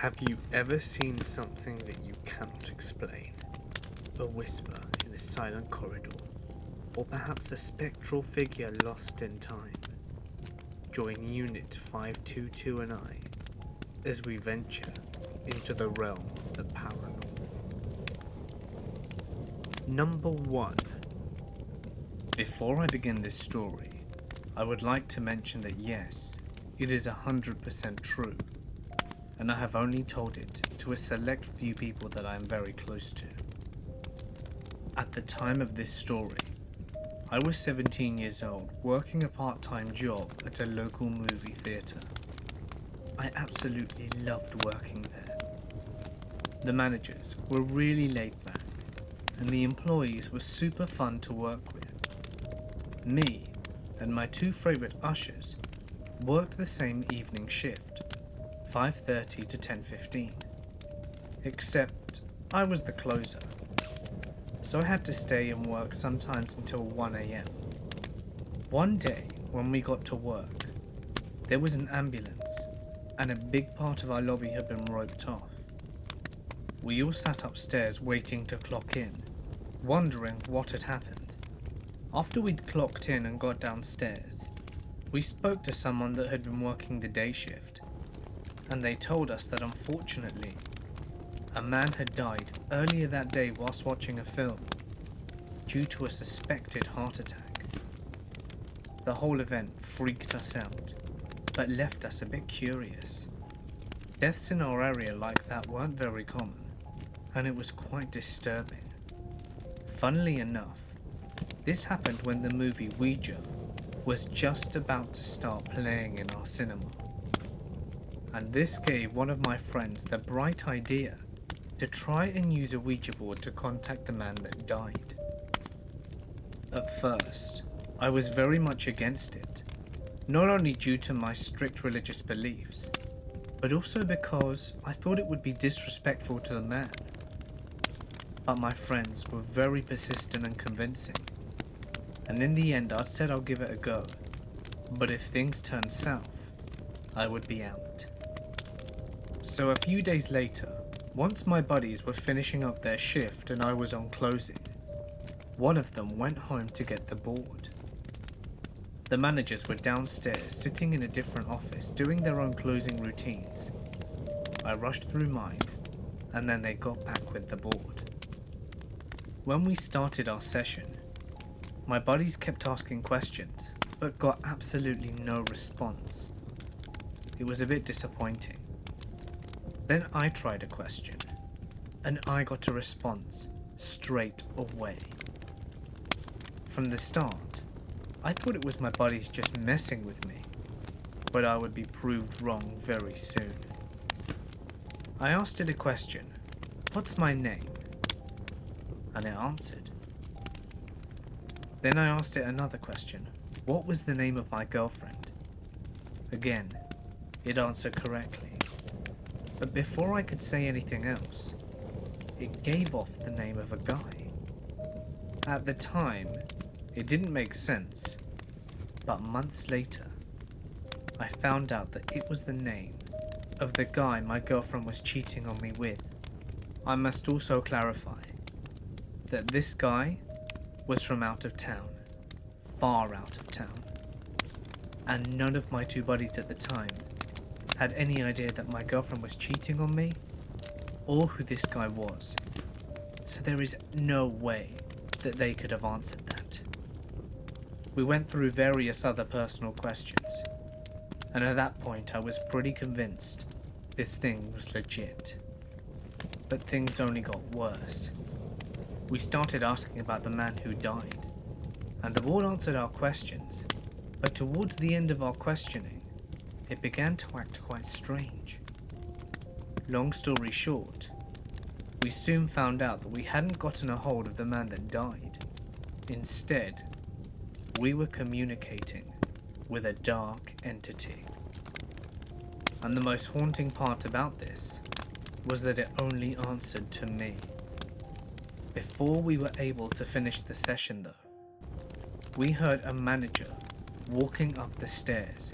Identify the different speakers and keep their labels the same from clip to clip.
Speaker 1: Have you ever seen something that you cannot explain? A whisper in a silent corridor, or perhaps a spectral figure lost in time? Join Unit 522 and I as we venture into the realm of the paranormal. Number 1. Before I begin this story, I would like to mention that yes, it is 100% true, and I have only told it to a select few people that I am very close to. At the time of this story, I was 17 years old, working a part-time job at a local movie theatre. I absolutely loved working there. The managers were really laid back, and the employees were super fun to work with. Me and my two favourite ushers worked the same evening shift, 5:30 to 10:15, except I was the closer, so I had to stay and work sometimes until 1 a.m. One day, when we got to work, there was an ambulance, and a big part of our lobby had been roped off. We all sat upstairs waiting to clock in, wondering what had happened. After we'd clocked in and got downstairs, we spoke to someone that had been working the day shift, and they told us that unfortunately, a man had died earlier that day whilst watching a film due to a suspected heart attack. The whole event freaked us out, but left us a bit curious. Deaths in our area like that weren't very common, and it was quite disturbing. Funnily enough, this happened when the movie Ouija was just about to start playing in our cinema. And this gave one of my friends the bright idea to try and use a Ouija board to contact the man that died. At first, I was very much against it, not only due to my strict religious beliefs, but also because I thought it would be disrespectful to the man. But my friends were very persistent and convincing, and in the end I said I'll give it a go, but if things turned south, I would be out. So a few days later, once my buddies were finishing up their shift and I was on closing, one of them went home to get the board. The managers were downstairs sitting in a different office doing their own closing routines. I rushed through mine, and then they got back with the board. When we started our session, my buddies kept asking questions, but got absolutely no response. It was a bit disappointing. Then I tried a question, and I got a response straight away. From the start, I thought it was my buddies just messing with me, but I would be proved wrong very soon. I asked it a question, "What's my name?" and it answered. Then I asked it another question, "What was the name of my girlfriend?" Again, it answered correctly. But before I could say anything else, it gave off the name of a guy. At the time, it didn't make sense, but months later, I found out that it was the name of the guy my girlfriend was cheating on me with. I must also clarify that this guy was from out of town, far out of town, and none of my two buddies at the time had any idea that my girlfriend was cheating on me or who this guy was, so there is no way that they could have answered that. We went through various other personal questions, and at that point I was pretty convinced this thing was legit. But things only got worse. We started asking about the man who died, and the board answered our questions, but towards the end of our questioning, it began to act quite strange. Long story short, we soon found out that we hadn't gotten a hold of the man that died. Instead, we were communicating with a dark entity. And the most haunting part about this was that it only answered to me. Before we were able to finish the session though, we heard a manager walking up the stairs.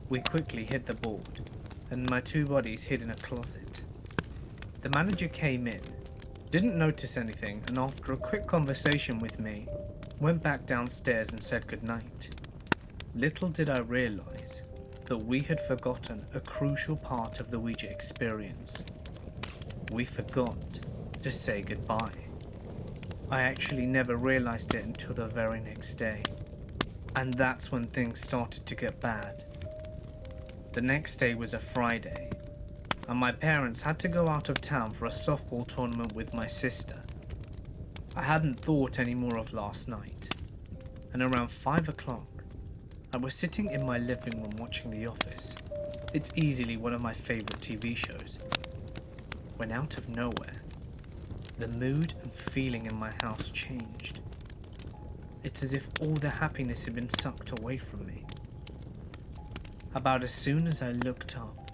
Speaker 1: We quickly hit the board and my two bodies hid in a closet. The manager came in, didn't notice anything, and after a quick conversation with me, went back downstairs and said goodnight. Little did I realize that we had forgotten a crucial part of the Ouija experience. We forgot to say goodbye. I actually never realized it until the very next day, and that's when things started to get bad. The next day was a Friday, and my parents had to go out of town for a softball tournament with my sister. I hadn't thought any more of last night, and around 5 o'clock, I was sitting in my living room watching The Office. It's easily one of my favorite TV shows. When out of nowhere, the mood and feeling in my house changed. It's as if all the happiness had been sucked away from me. About as soon as I looked up,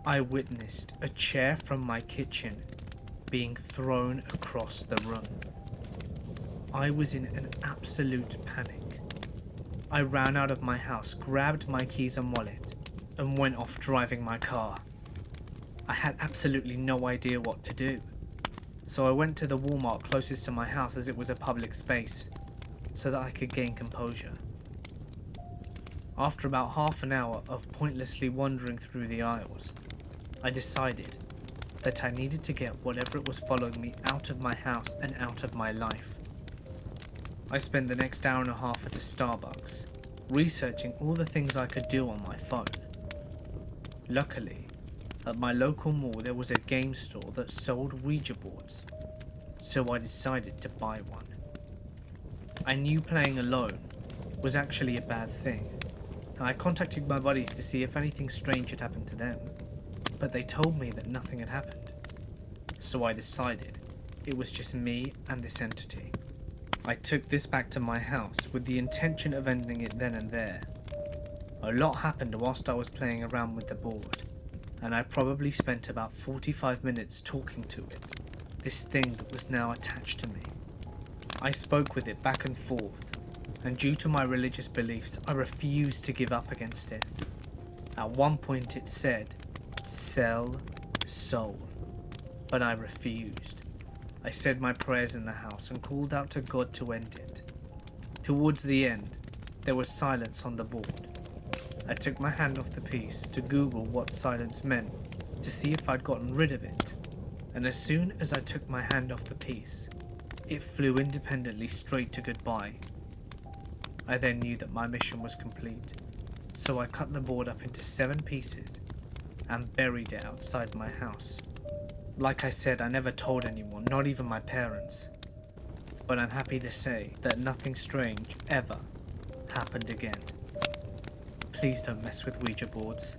Speaker 1: I witnessed a chair from my kitchen being thrown across the room. I was in an absolute panic. I ran out of my house, grabbed my keys and wallet, and went off driving my car. I had absolutely no idea what to do, so I went to the Walmart closest to my house as it was a public space, so that I could gain composure. After about half an hour of pointlessly wandering through the aisles, I decided that I needed to get whatever it was following me out of my house and out of my life. I spent the next hour and a half at a Starbucks, researching all the things I could do on my phone. Luckily, at my local mall there was a game store that sold Ouija boards, so I decided to buy one. I knew playing alone was actually a bad thing, and I contacted my buddies to see if anything strange had happened to them, but they told me that nothing had happened. So I decided it was just me and this entity. I took this back to my house with the intention of ending it then and there. A lot happened whilst I was playing around with the board, and I probably spent about 45 minutes talking to it, this thing that was now attached to me. I spoke with it back and forth, and due to my religious beliefs, I refused to give up against it. At one point it said, "Sell soul," but I refused. I said my prayers in the house and called out to God to end it. Towards the end, there was silence on the board. I took my hand off the piece to Google what silence meant to see if I'd gotten rid of it, and as soon as I took my hand off the piece, it flew independently straight to goodbye. I then knew that my mission was complete, so I cut the board up into 7 pieces and buried it outside my house. Like I said, I never told anyone, not even my parents. But I'm happy to say that nothing strange ever happened again. Please don't mess with Ouija boards.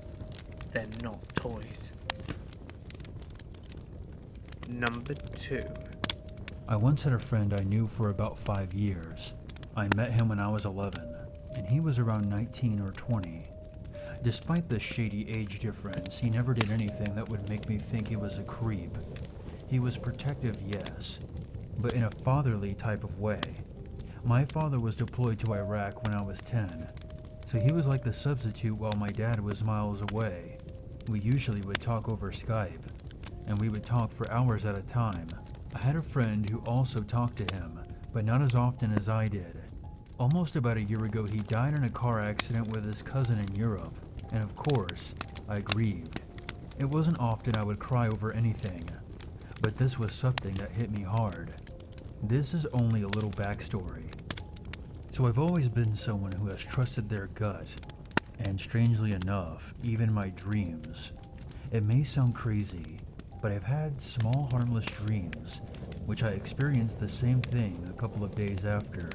Speaker 1: They're not toys. Number 2.
Speaker 2: I once had a friend I knew for about 5 years. I met him when I was 11, and he was around 19 or 20. Despite the shady age difference, he never did anything that would make me think he was a creep. He was protective, yes, but in a fatherly type of way. My father was deployed to Iraq when I was 10, so he was like the substitute while my dad was miles away. We usually would talk over Skype, and we would talk for hours at a time. I had a friend who also talked to him, but not as often as I did. Almost about a year ago, he died in a car accident with his cousin in Europe, and of course, I grieved. It wasn't often I would cry over anything, but this was something that hit me hard. This is only a little backstory. So I've always been someone who has trusted their gut, and strangely enough, even my dreams. It may sound crazy, but I've had small harmless dreams, which I experienced the same thing a couple of days after.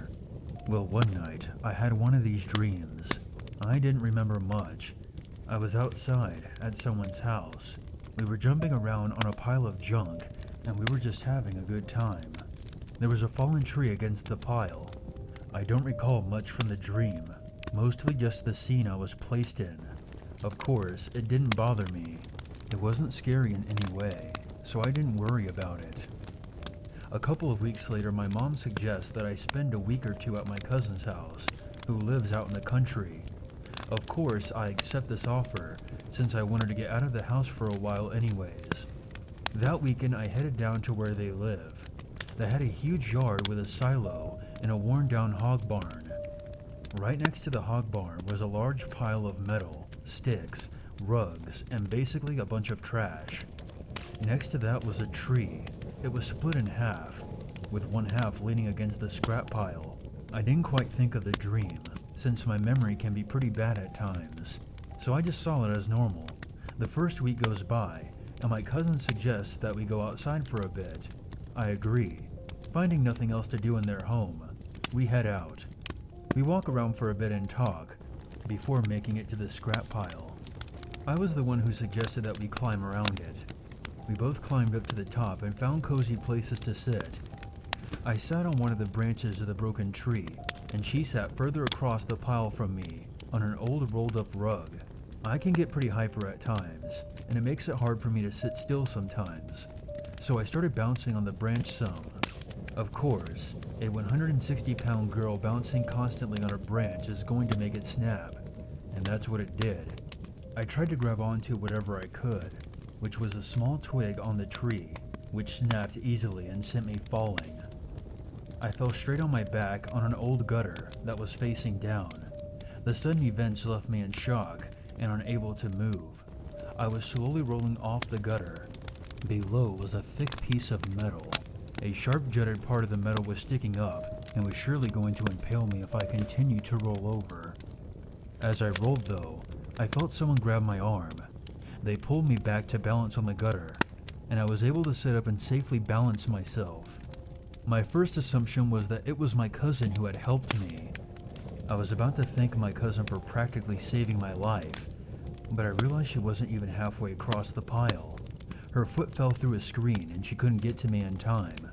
Speaker 2: Well, one night, I had one of these dreams. I didn't remember much. I was outside at someone's house. We were jumping around on a pile of junk, and we were just having a good time. There was a fallen tree against the pile. I don't recall much from the dream, mostly just the scene I was placed in. Of course, it didn't bother me. It wasn't scary in any way, so I didn't worry about it. A couple of weeks later, my mom suggests that I spend a week or two at my cousin's house, who lives out in the country. Of course, I accept this offer since I wanted to get out of the house for a while anyways. That weekend, I headed down to where they live. They had a huge yard with a silo and a worn-down hog barn. Right next to the hog barn was a large pile of metal, sticks, rugs, and basically a bunch of trash. Next to that was a tree. It was split in half, with one half leaning against the scrap pile. I didn't quite think of the dream, since my memory can be pretty bad at times, so I just saw it as normal. The first week goes by, and my cousin suggests that we go outside for a bit. I agree. Finding nothing else to do in their home, we head out. We walk around for a bit and talk, before making it to the scrap pile. I was the one who suggested that we climb around it. We both climbed up to the top and found cozy places to sit. I sat on one of the branches of the broken tree, and she sat further across the pile from me, on an old rolled up rug. I can get pretty hyper at times, and it makes it hard for me to sit still sometimes. So I started bouncing on the branch some. Of course, a 160-pound girl bouncing constantly on a branch is going to make it snap, and that's what it did. I tried to grab onto whatever I could, which was a small twig on the tree, which snapped easily and sent me falling. I fell straight on my back on an old gutter that was facing down. The sudden events left me in shock and unable to move. I was slowly rolling off the gutter. Below was a thick piece of metal. A sharp jutted part of the metal was sticking up and was surely going to impale me if I continued to roll over. As I rolled though, I felt someone grab my arm. They pulled me back to balance on the gutter, and I was able to sit up and safely balance myself. My first assumption was that it was my cousin who had helped me. I was about to thank my cousin for practically saving my life, but I realized she wasn't even halfway across the pile. Her foot fell through a screen and she couldn't get to me in time.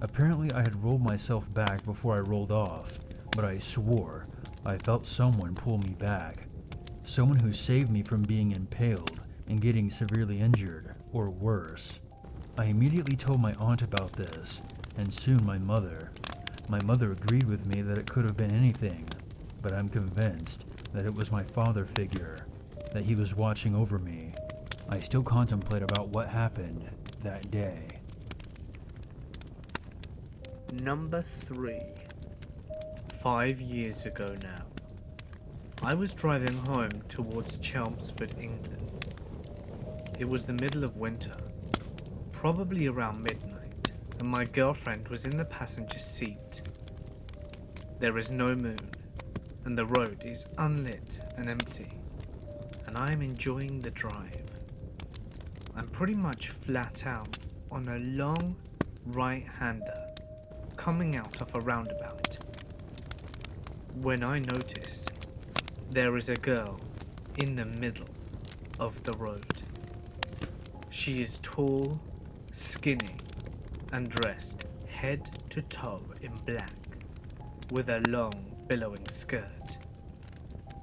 Speaker 2: Apparently I had rolled myself back before I rolled off, but I swore I felt someone pull me back. Someone who saved me from being impaled and getting severely injured, or worse. I immediately told my aunt about this, and soon my mother. My mother agreed with me that it could have been anything, but I'm convinced that it was my father figure, that he was watching over me. I still contemplate about what happened that day.
Speaker 1: Number 3. 5 years ago now. I was driving home towards Chelmsford, England. It was the middle of winter, probably around midnight, and my girlfriend was in the passenger seat. There is no moon, and the road is unlit and empty, and I am enjoying the drive. I'm pretty much flat out on a long right-hander coming out of a roundabout, when I notice there is a girl in the middle of the road. She is tall, skinny, and dressed head to toe in black, with a long, billowing skirt.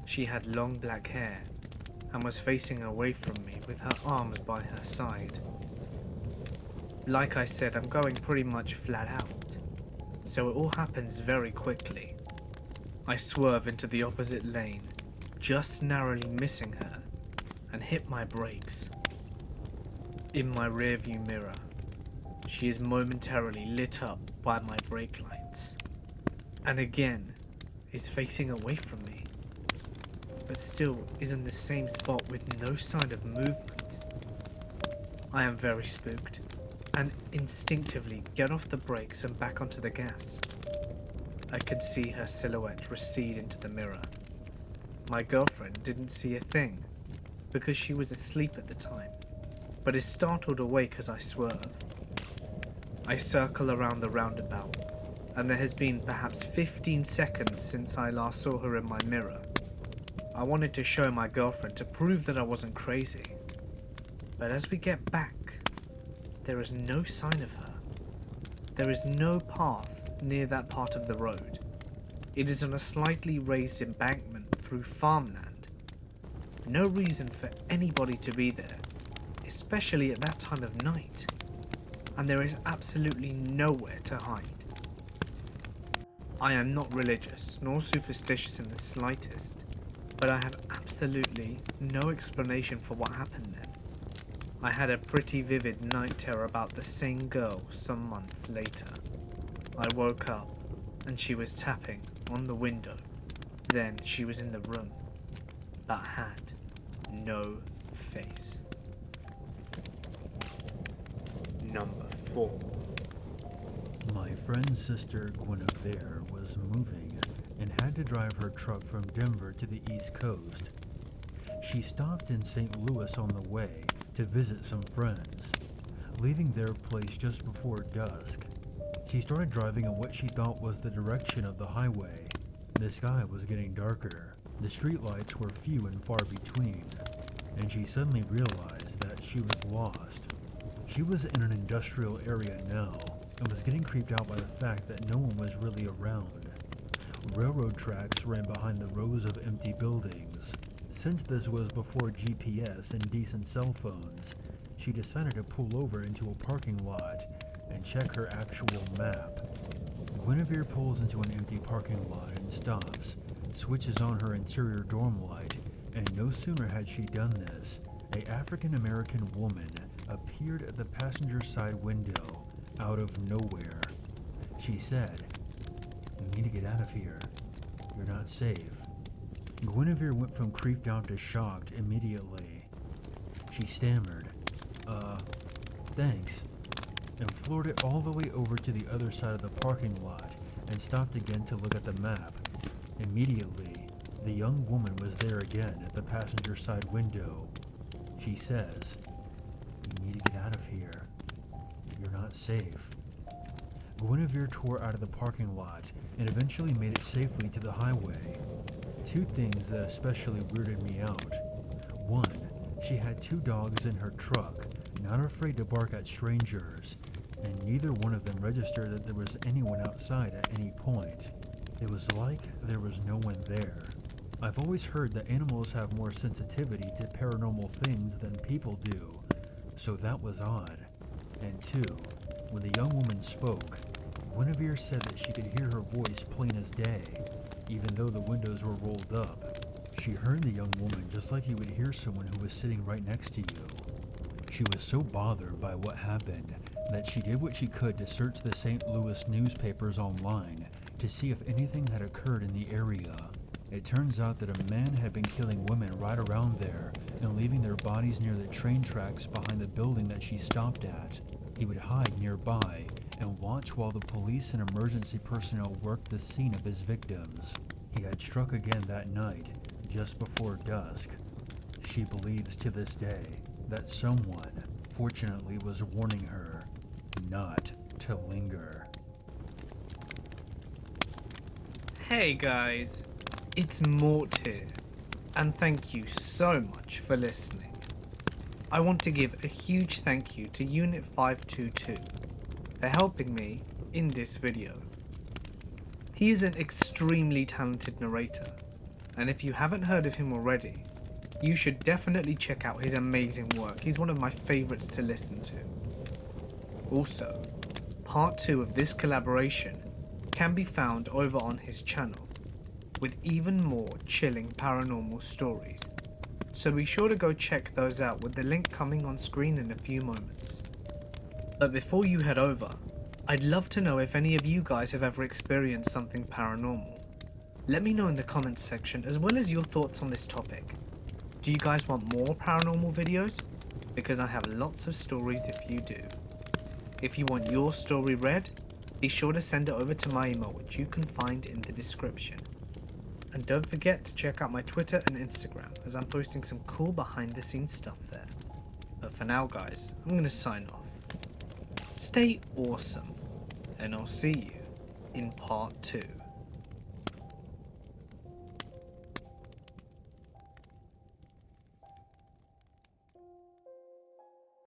Speaker 1: She had long black hair and was facing away from me with her arms by her side. Like I said, I'm going pretty much flat out, so it all happens very quickly. I swerve into the opposite lane, just narrowly missing her, and hit my brakes. In my rearview mirror, she is momentarily lit up by my brake lights, and again is facing away from me, but still is in the same spot with no sign of movement. I am very spooked, and instinctively get off the brakes and back onto the gas. I could see her silhouette recede into the mirror. My girlfriend didn't see a thing, because she was asleep at the time, but is startled awake as I swerve. I circle around the roundabout, and there has been perhaps 15 seconds since I last saw her in my mirror. I wanted to show my girlfriend to prove that I wasn't crazy, but as we get back, there is no sign of her. There is no path near that part of the road. It is on a slightly raised embankment through farmland. No reason for anybody to be there, especially at that time of night, and there is absolutely nowhere to hide. I am not religious nor superstitious in the slightest, but I have absolutely no explanation for what happened then. I had a pretty vivid night terror about the same girl some months later. I woke up and she was tapping on the window. Then she was in the room, but had no face. Number 4.
Speaker 2: My friend's sister Guinevere was moving and had to drive her truck from Denver to the East Coast. She stopped in St. Louis on the way to visit some friends, leaving their place just before dusk. She started driving in what she thought was the direction of the highway. The sky was getting darker, the streetlights were few and far between, and she suddenly realized that she was lost. She was in an industrial area now, and was getting creeped out by the fact that no one was really around. Railroad tracks ran behind the rows of empty buildings. Since this was before GPS and decent cell phones, she decided to pull over into a parking lot and check her actual map. Guinevere pulls into an empty parking lot and stops, switches on her interior dorm light, and no sooner had she done this, an African-American woman appeared at the passenger side window out of nowhere. She said, "You need to get out of here. You're not safe." Guinevere went from creeped out to shocked immediately. She stammered, thanks, and floored it all the way over to the other side of the parking lot and stopped again to look at the map. Immediately, the young woman was there again at the passenger side window. She says, "You need to get out of here. You're not safe." Guinevere tore out of the parking lot and eventually made it safely to the highway. Two things that especially weirded me out. One, she had 2 dogs in her truck, not afraid to bark at strangers, and neither one of them registered that there was anyone outside at any point. It was like there was no one there. I've always heard that animals have more sensitivity to paranormal things than people do, so that was odd. And 2, when the young woman spoke, Guinevere said that she could hear her voice plain as day, even though the windows were rolled up. She heard the young woman just like you would hear someone who was sitting right next to you. She was so bothered by what happened that she did what she could to search the St. Louis newspapers online to see if anything had occurred in the area. It turns out that a man had been killing women right around there and leaving their bodies near the train tracks behind the building that she stopped at. He would hide nearby and watch while the police and emergency personnel worked the scene of his victims. He had struck again that night, just before dusk. She believes to this day that someone, fortunately, was warning her not to linger.
Speaker 1: Hey guys, it's Mort here, and thank you so much for listening. I want to give a huge thank you to Unit 522 for helping me in this video. He is an extremely talented narrator, and if you haven't heard of him already, you should definitely check out his amazing work. He's one of my favorites to listen to. Also, part 2 of this collaboration can be found over on his channel, with even more chilling paranormal stories. So be sure to go check those out with the link coming on screen in a few moments. But before you head over, I'd love to know if any of you guys have ever experienced something paranormal. Let me know in the comments section, as well as your thoughts on this topic. Do you guys want more paranormal videos? Because I have lots of stories if you do. If you want your story read, be sure to send it over to my email, which you can find in the description. And don't forget to check out my Twitter and Instagram, as I'm posting some cool behind the scenes stuff there. But for now guys, I'm going to sign off. Stay awesome, and I'll see you in part 2.